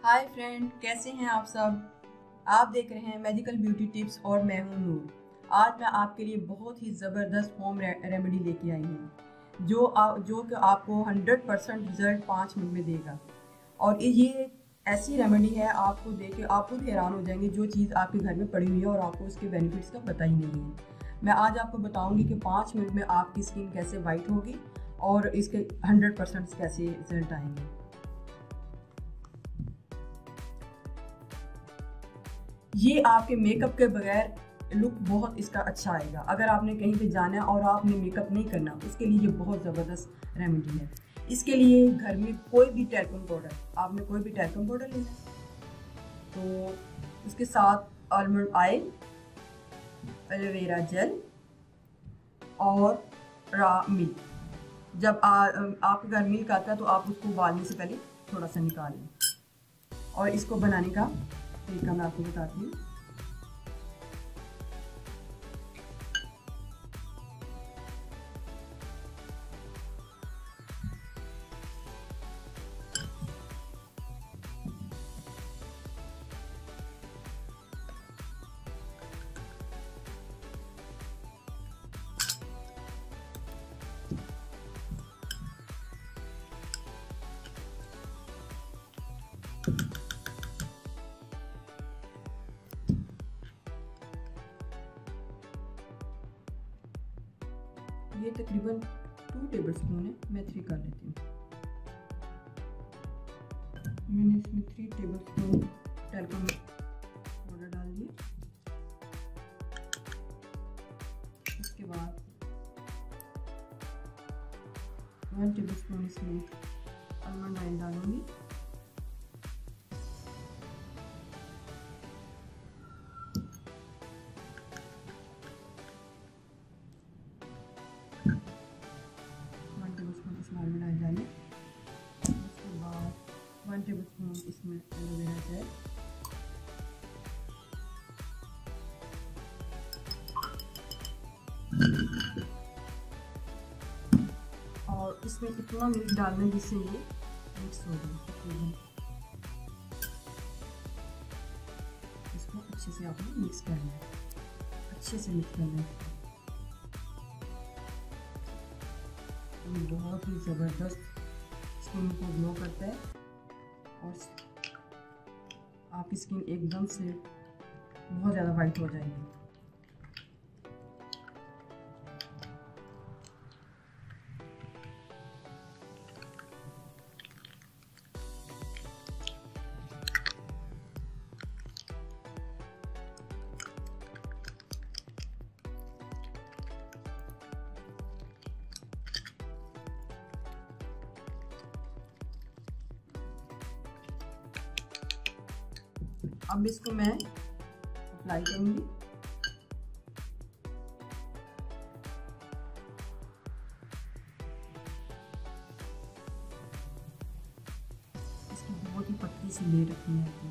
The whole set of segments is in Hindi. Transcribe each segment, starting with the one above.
हाय फ्रेंड, कैसे हैं आप सब। आप देख रहे हैं मैजिकल ब्यूटी टिप्स और मैं हूं नूर। आज मैं आपके लिए बहुत ही ज़बरदस्त होम रेमेडी लेके आई हूं जो कि आपको 100% रिजल्ट 5 मिनट में देगा। और ये ऐसी रेमेडी है, आपको देख के आप खुद हैरान हो जाएंगे। जो चीज़ आपके घर में पड़ी हुई है और आपको उसके बेनिफिट्स का पता ही नहीं है। मैं आज आपको बताऊंगी कि 5 मिनट में आपकी स्किन कैसे वाइट होगी और इसके 100% कैसे रिजल्ट आएंगे। ये आपके मेकअप के बगैर लुक बहुत इसका अच्छा आएगा। अगर आपने कहीं पे जाना है और आपने मेकअप नहीं करना, उसके लिए ये बहुत ज़बरदस्त रेमेडी है। इसके लिए घर में कोई भी टैल्कम पाउडर, आपने कोई भी टैल्कम पाउडर लेना है, तो उसके साथ आलमंड ऑयल, एलोवेरा जेल और रा मिल्क। जब आपके घर मिल्क आता है तो आप उसको उबालने से पहले थोड़ा सा निकाल लें। और इसको बनाने का तरीका मैं आपको बताती हूँ। ये तकरीबन 2 टेबलस्पून है, मैं 3 कर लेती हूँ। मैंने इसमें 3 टेबलस्पून टैल्कम पाउडर डाल दिए। उसके बाद 1 टेबलस्पून इसमें आलमंड ऑयल डालूंगी। इसमें आलमंड ऑयल डालें। उसके बाद 1 टेबलस्पून इसमें एलोवेरा जेल, और इसमें इतना मिल्क डालना जिससे ये मिक्स हो जाए। इसको अच्छे से आपने मिक्स करना है, अच्छे से मिक्स करना है। ये बहुत ही ज़बरदस्त स्किन को ग्लो करता है और आपकी स्किन एकदम से बहुत ज़्यादा वाइट हो जाएगी। अब इसको मैं अप्लाई करूंगी। इसकी बहुत ही पतली सी लेयर रखनी है आपको।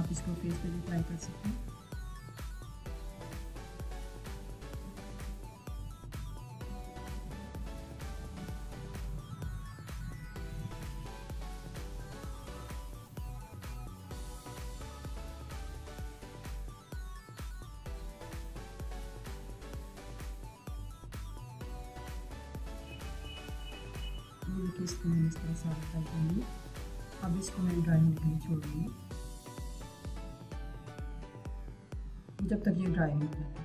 आप इसको फेस पे भी अप्लाई कर सकते हैं। ये देखिए, इसको मैंने इस तरह सारा अप्लाई कर लिया। अब इसको मैं ड्राई होने के लिए छोड़ दूँगी जब तक ये ड्राई नहीं हो जाता।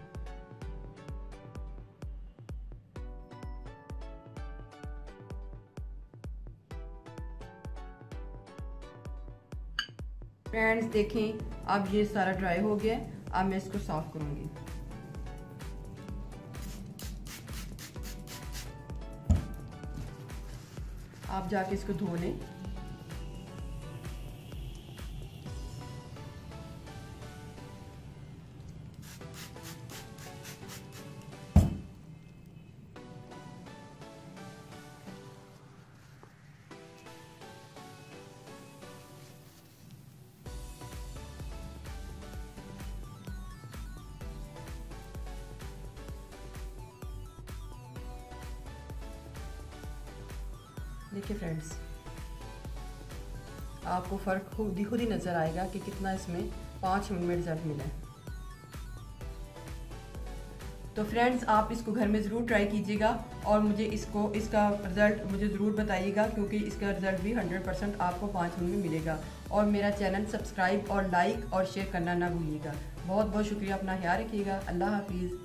फ्रेंड्स देखें, अब ये सारा ड्राई हो गया। अब मैं इसको साफ करूँगी। आप जाके इसको धो लें। देखिए फ्रेंड्स, आपको फ़र्क खुद ही नज़र आएगा कि कितना इसमें 5 मिनट में रिज़ल्ट मिला है। तो फ्रेंड्स, आप इसको घर में ज़रूर ट्राई कीजिएगा और मुझे इसका रिज़ल्ट मुझे ज़रूर बताइएगा, क्योंकि इसका रिज़ल्ट भी 100% आपको 5 मिनट में मिलेगा। और मेरा चैनल सब्सक्राइब और लाइक और शेयर करना ना भूलिएगा। बहुत बहुत शुक्रिया, अपना ख्याल रखिएगा। अल्लाह हाफिज़।